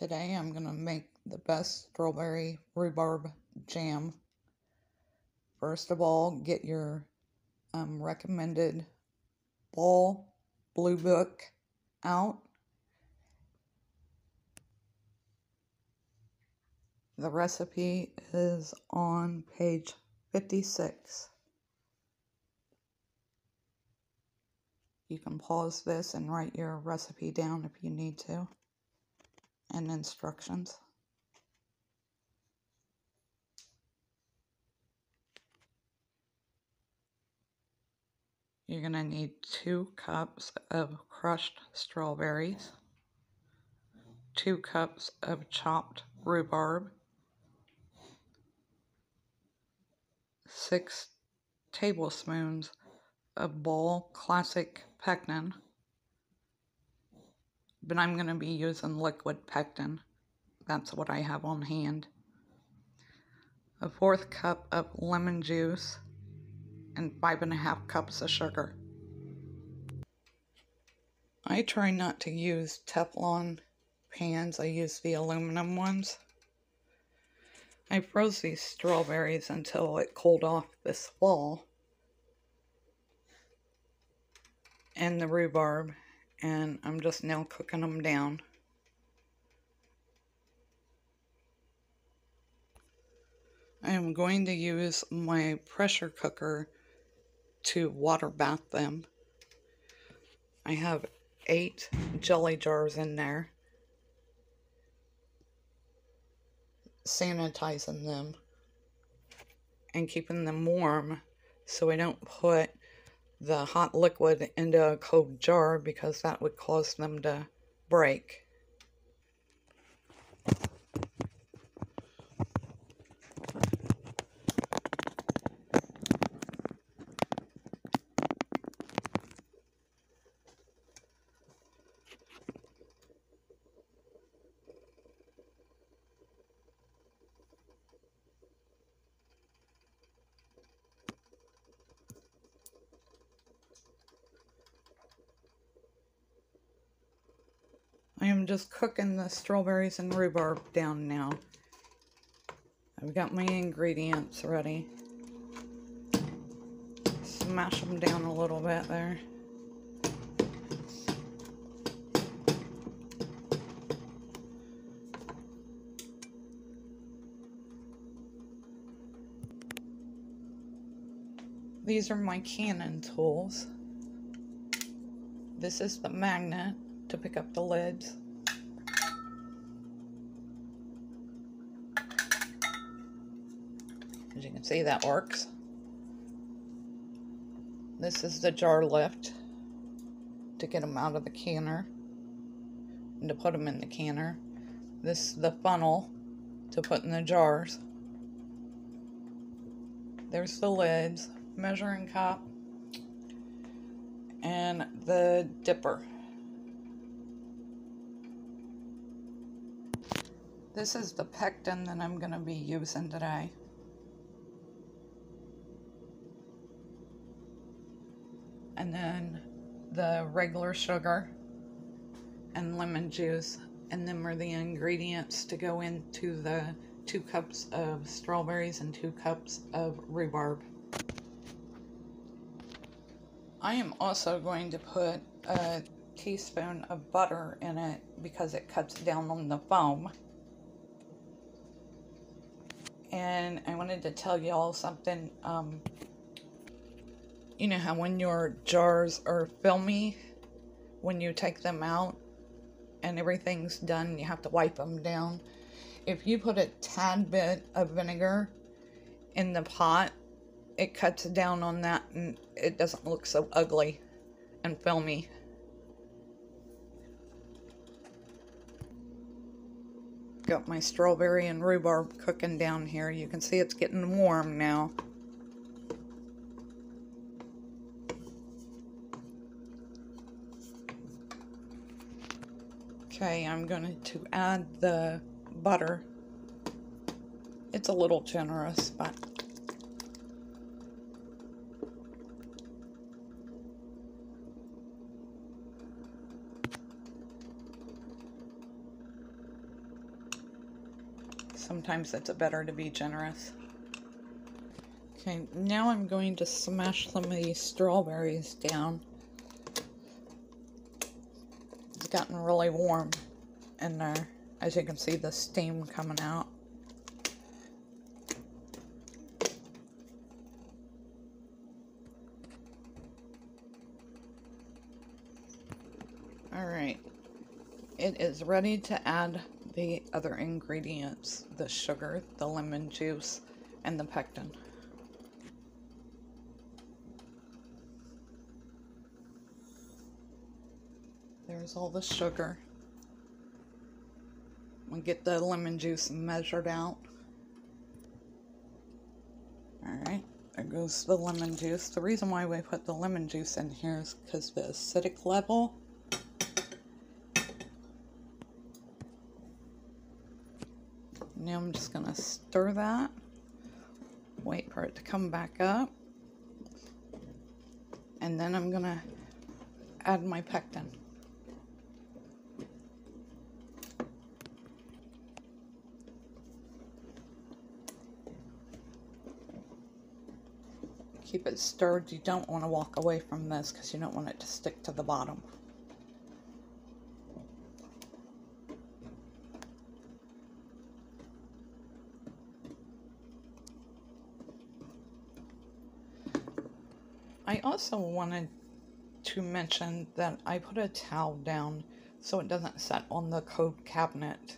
Today I'm going to make the best strawberry rhubarb jam. First of all, get your recommended Ball Blue Book out. The recipe is on page 56. You can pause this and write your recipe down if you need to, and instructions. You're going to need 2 cups of crushed strawberries, 2 cups of chopped rhubarb, 6 tablespoons of Ball Classic pectin, but I'm going to be using liquid pectin. That's what I have on hand. A 1/4 cup of lemon juice and 5½ cups of sugar. I try not to use Teflon pans. I use the aluminum ones. I froze these strawberries until it cooled off this fall, and the rhubarb, and I'm just now cooking them down. I am going to use my pressure cooker to water bath them. I have 8 jelly jars in there, sanitizing them and keeping them warm so I don't put the hot liquid into a cold jar because that would cause them to break. I am just cooking the strawberries and rhubarb down now. I've got my ingredients ready. Smash them down a little bit there. These are my cannon tools. This is the magnet to pick up the lids. As you can see, that works. This is the jar lift to get them out of the canner and to put them in the canner. This is the funnel to put in the jars. There's the lids, measuring cup, and the dipper. This is the pectin that I'm going to be using today. And then the regular sugar and lemon juice, and them are the ingredients to go into the 2 cups of strawberries and 2 cups of rhubarb. I am also going to put a teaspoon of butter in it because it cuts down on the foam. And I wanted to tell y'all something. You know how when your jars are filmy, when you take them out and everything's done, you have to wipe them down. If you put a tad bit of vinegar in the pot, it cuts down on that and it doesn't look so ugly and filmy. Got my strawberry and rhubarb cooking down here. You can see it's getting warm now. Okay, I'm going to add the butter. It's a little generous, but Sometimes it's better to be generous. Okay, now I'm going to smash some of these strawberries down. It's gotten really warm in there. As you can see, the steam coming out. Alright, it is ready to add the other ingredients, the sugar, the lemon juice, and the pectin. There's all the sugar. We'll get the lemon juice measured out. Alright, there goes the lemon juice. The reason why we put the lemon juice in here is because the acidic level. Now I'm just going to stir that, wait for it to come back up, and then I'm going to add my pectin. Keep it stirred. You don't want to walk away from this because you don't want it to stick to the bottom. I also wanted to mention that I put a towel down so it doesn't set on the coat cabinet.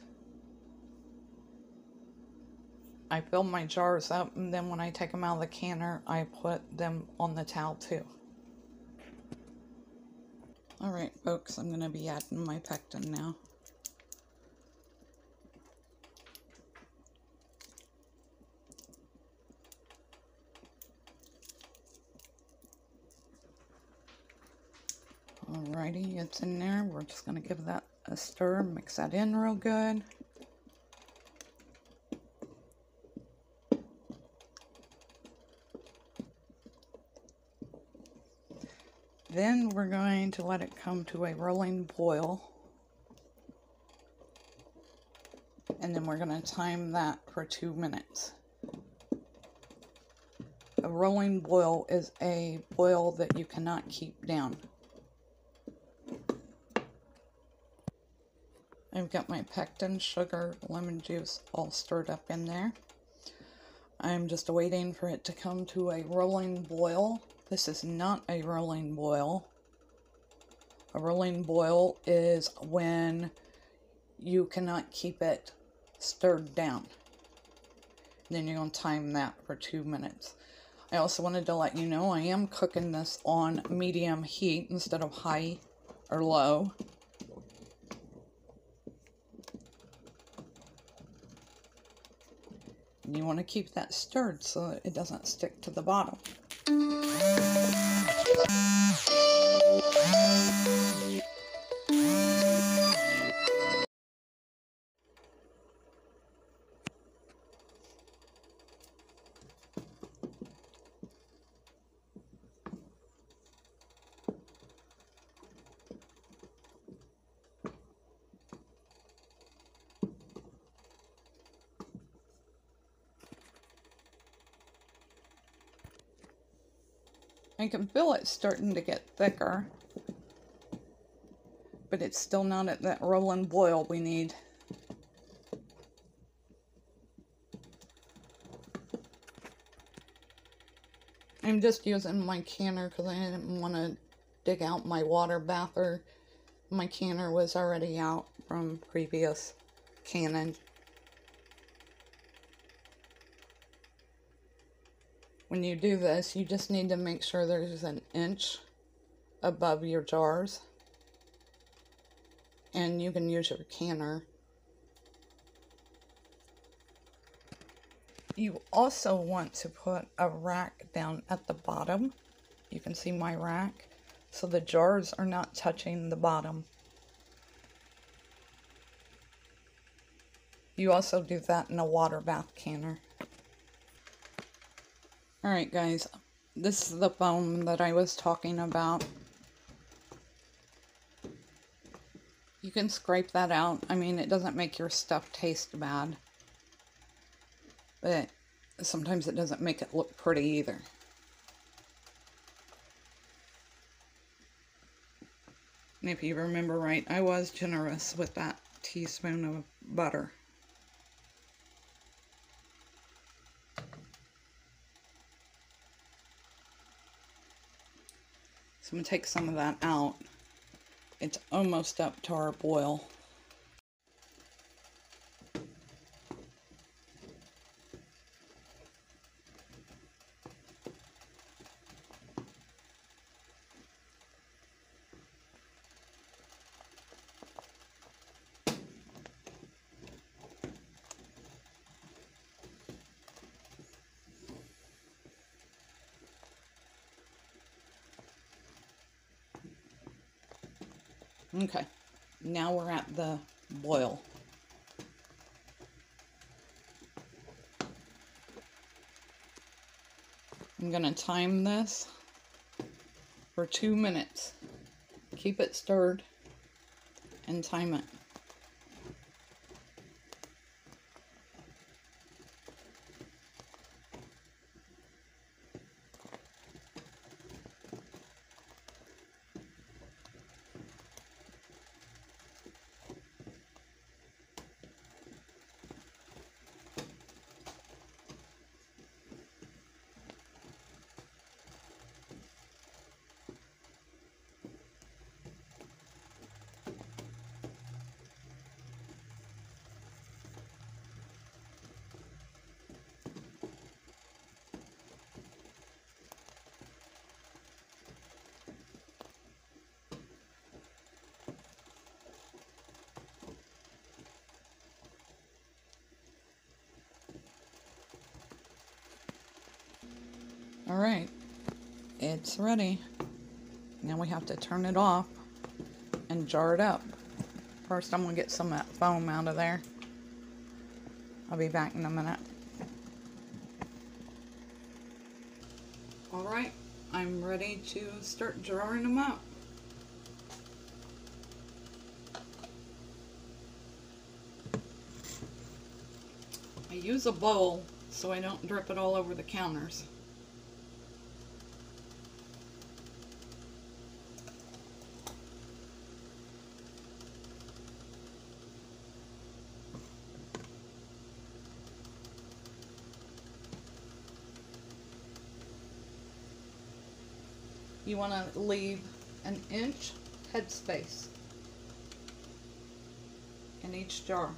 I fill my jars up, and then when I take them out of the canner, I put them on the towel too. Alright folks, I'm going to be adding my pectin now. Alrighty, it's in there. We're just going to give that a stir, mix that in real good. Then we're going to let it come to a rolling boil. And then we're going to time that for 2 minutes. A rolling boil is a boil that you cannot keep down. I've got my pectin, sugar, lemon juice all stirred up in there. I'm just waiting for it to come to a rolling boil. This is not a rolling boil. A rolling boil is when you cannot keep it stirred down. Then you're going to time that for 2 minutes. I also wanted to let you know I am cooking this on medium heat instead of high or low. You want to keep that stirred so that it doesn't stick to the bottom. I can feel it starting to get thicker, but it's still not at that rolling boil we need. I'm just using my canner because I didn't want to dig out my water bather. My canner was already out from previous canning. When you do this, you just need to make sure there's an inch above your jars. And you can use your canner. You also want to put a rack down at the bottom. You can see my rack. So the jars are not touching the bottom. You also do that in a water bath canner. Alright guys, this is the foam that I was talking about. You can scrape that out. I mean, it doesn't make your stuff taste bad. but sometimes it doesn't make it look pretty either. And if you remember right, I was generous with that teaspoon of butter. So I'm going to take some of that out. It's almost up to our boil. Okay, now we're at the boil. I'm going to time this for 2 minutes. Keep it stirred and time it. All right, it's ready. Now we have to turn it off and jar it up. First, I'm going to get some of that foam out of there. I'll be back in a minute. All right, I'm ready to start jarring them up. I use a bowl so I don't drip it all over the counters. You want to leave an inch headspace in each jar.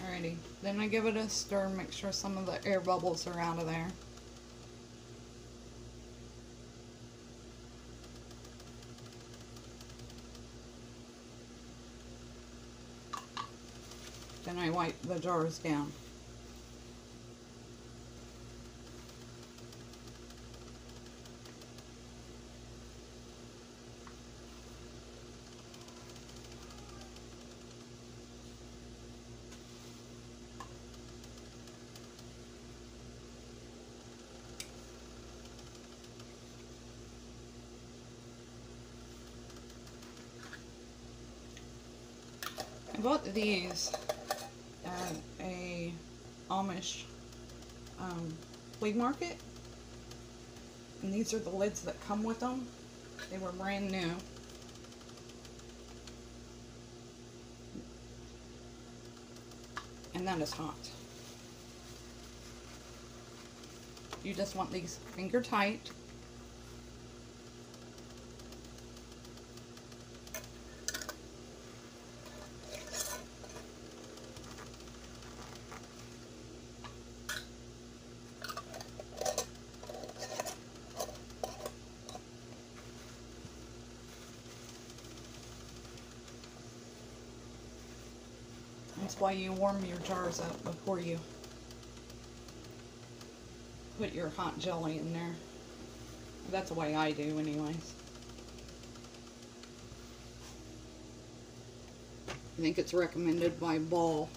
Alrighty, then I give it a stir, make sure some of the air bubbles are out of there. Then I wipe the jars down. I bought these at a Amish flea market, and these are the lids that come with them. They were brand new. And that is hot. You just want these finger tight. That's why you warm your jars up before you put your hot jelly in there. That's the way I do anyways. I think it's recommended by Ball.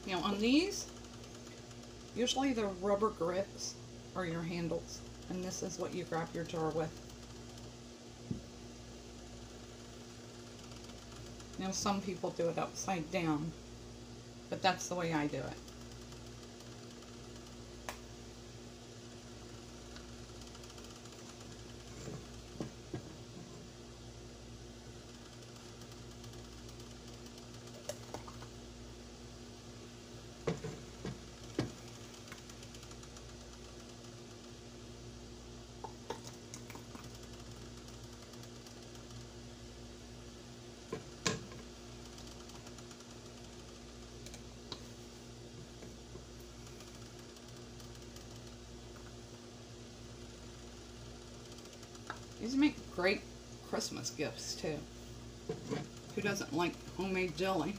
Now on these, usually the rubber grips are your handles, and this is what you grab your jar with. Now some people do it upside down, but that's the way I do it. These make great Christmas gifts too. Who doesn't like homemade jelly?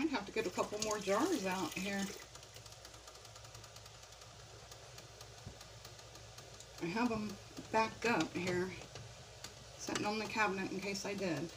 might have to get a couple more jars out here. I have them backed up here, sitting on the cabinet in case I did.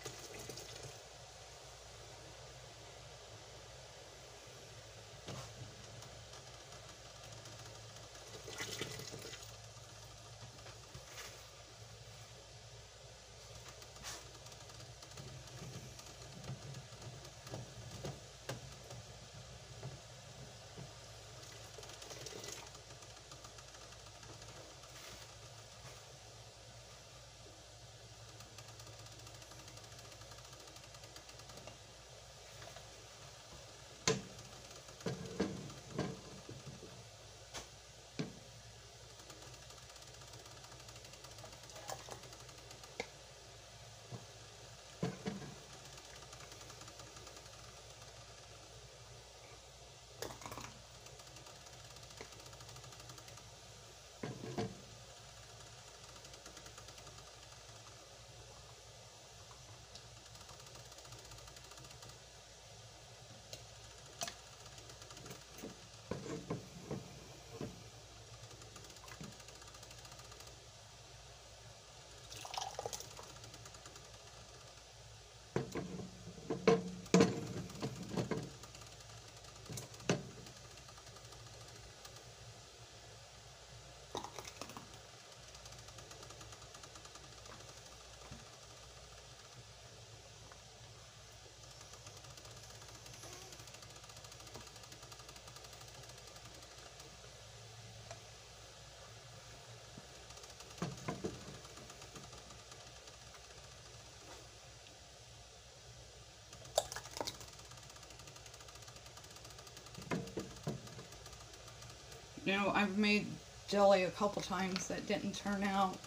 You know, I've made jelly a couple times that didn't turn out.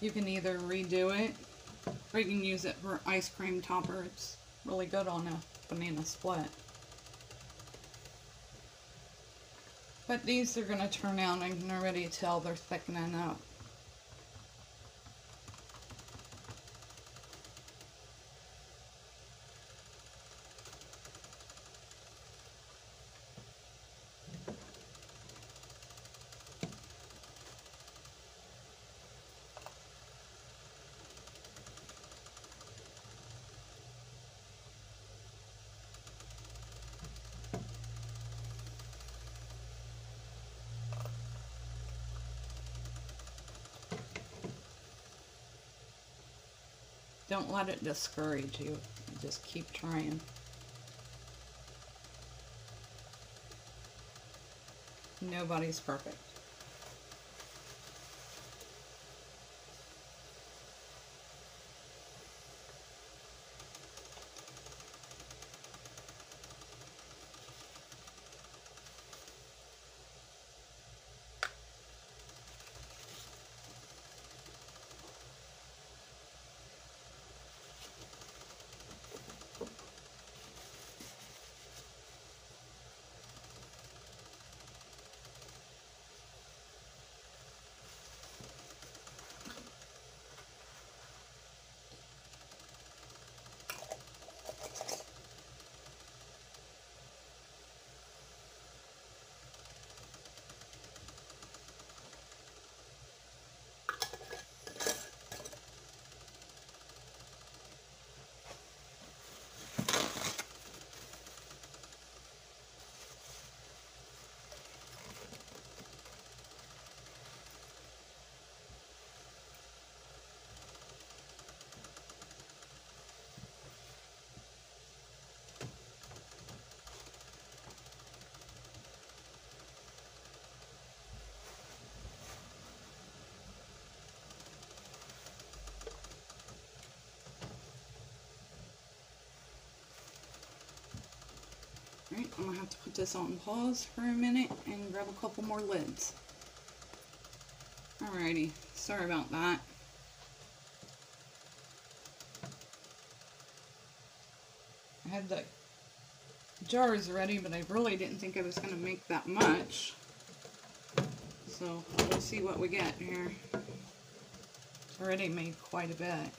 You can either redo it, or you can use it for ice cream topper. It's really good on a banana split. But these are going to turn out, I can already tell they're thickening up. Don't let it discourage you. Just keep trying. Nobody's perfect. Alright, I'm going to have to put this on pause for a minute and grab a couple more lids. Alrighty, sorry about that. I had the jars ready, but I really didn't think I was going to make that much. So we'll see what we get here. It's already made quite a bit.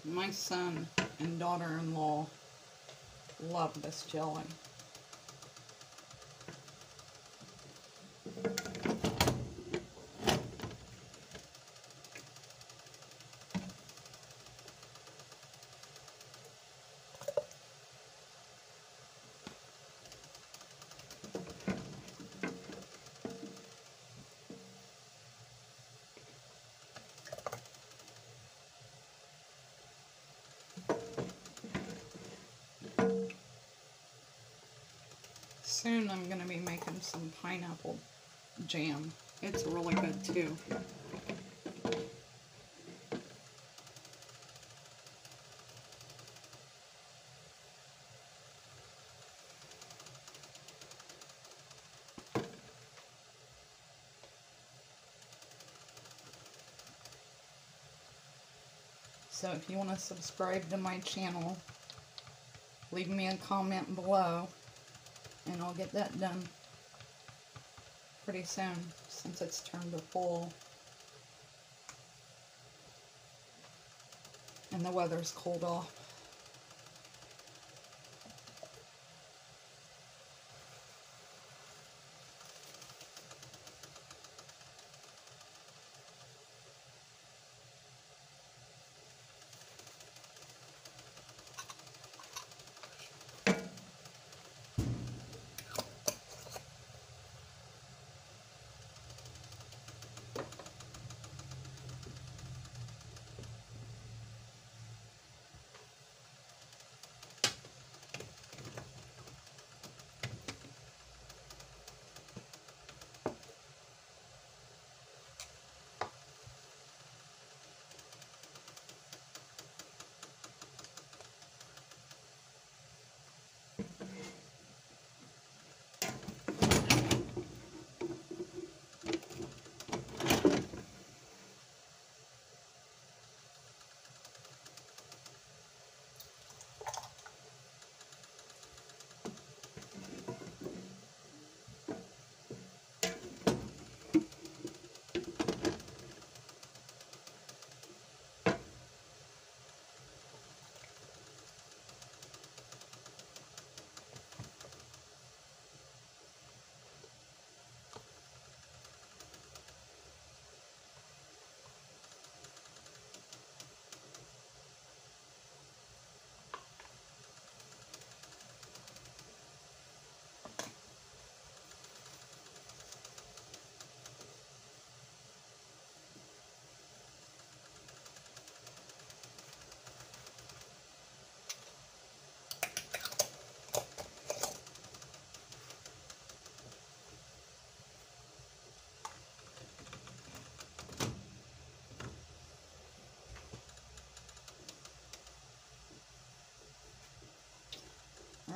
My son and daughter-in-law love this jelly. Soon I'm going to be making some pineapple jam. It's really good too. So if you want to subscribe to my channel, leave me a comment below and I'll get that done pretty soon since it's turned to fall and the weather's cooled off.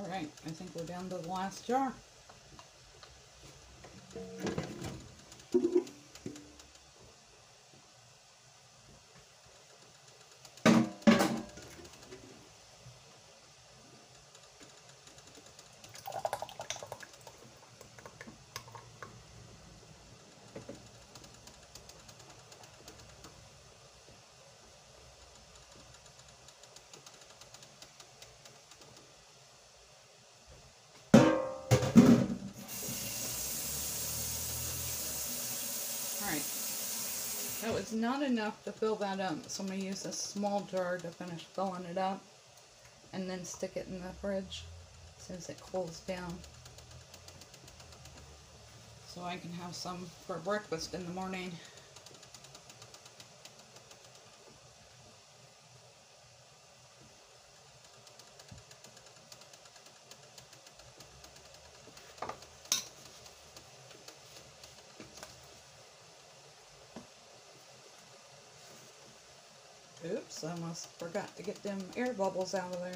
Alright, I think we're down to the last jar. Alright, that was not enough to fill that up, so I'm going to use a small jar to finish filling it up and then stick it in the fridge as soon as it cools down. So I can have some for breakfast in the morning. Oops, I almost forgot to get them air bubbles out of there.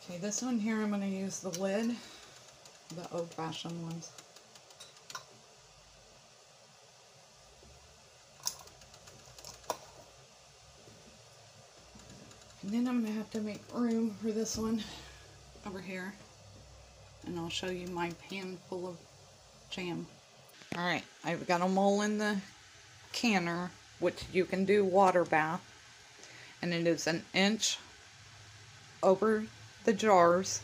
Okay, this one here I'm going to use the lid, the old-fashioned ones. And then I'm going to have to make room for this one over here. And I'll show you my pan full of jam. Alright, I've got them all in the canner, which you can do water bath. And it is an inch over the jars.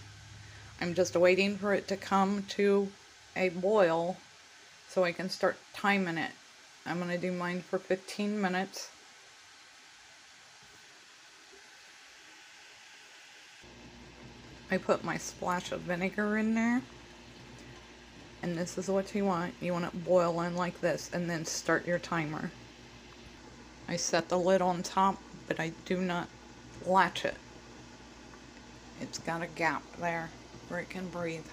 I'm just waiting for it to come to a boil so I can start timing it. I'm going to do mine for 15 minutes. I put my splash of vinegar in there. And this is what you want. You want it boiling like this and then start your timer. I set the lid on top, but I do not latch it. It's got a gap there where it can breathe.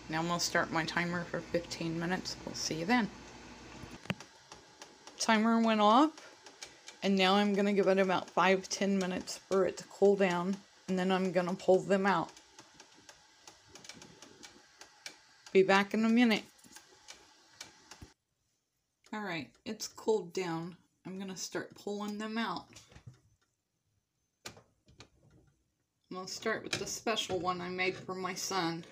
Now I'm going to start my timer for 15 minutes. We'll see you then. Timer went off, and now I'm going to give it about 5-10 minutes for it to cool down, and then I'm going to pull them out. Be back in a minute. Alright, it's cooled down. I'm going to start pulling them out. I'm going to start with the special one I made for my son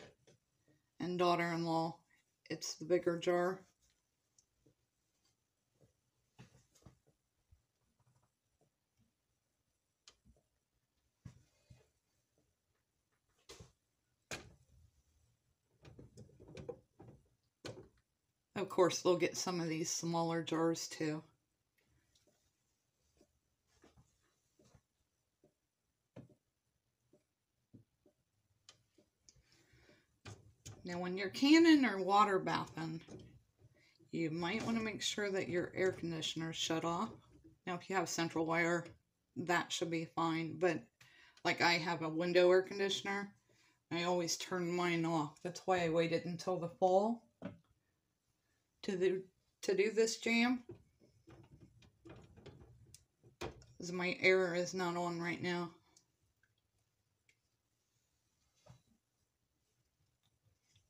and daughter-in-law. It's the bigger jar. Of course, they'll get some of these smaller jars too. Now when you're canning or water bathing, you might want to make sure that your air conditioner is shut off. Now if you have central wire, that should be fine, but like I have a window air conditioner, I always turn mine off. That's why I waited until the fall to do this jam, because my air is not on right now.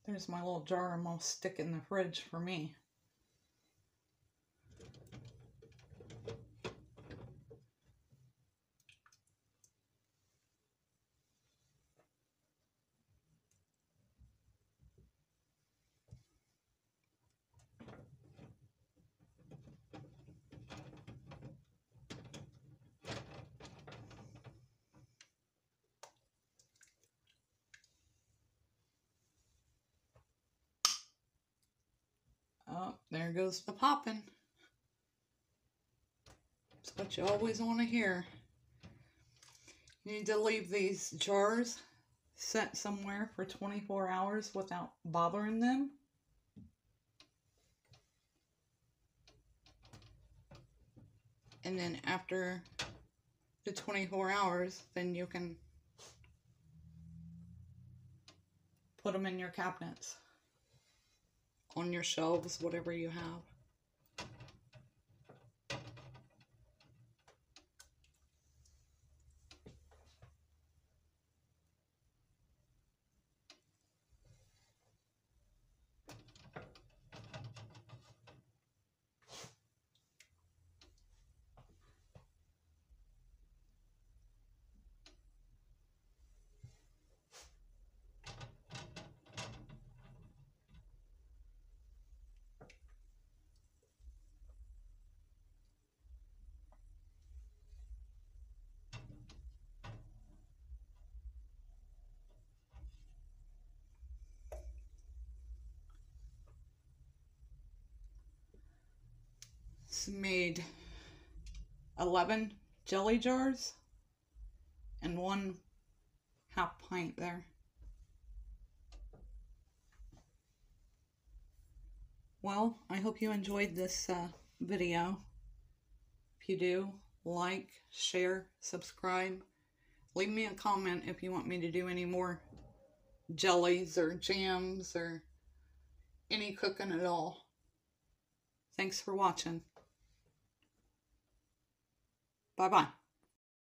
There's my little jar I'm gonna stick in the fridge for me. Oh, there goes the popping. That's what you always want to hear. You need to leave these jars set somewhere for 24 hours without bothering them. And then after the 24 hours, then you can put them in your cabinets, on your shelves, whatever you have. Made 11 jelly jars and 1 half pint there. Well, I hope you enjoyed this video. If you do, like, share, subscribe. Leave me a comment if you want me to do any more jellies or jams or any cooking at all. Thanks for watching. Bye-bye.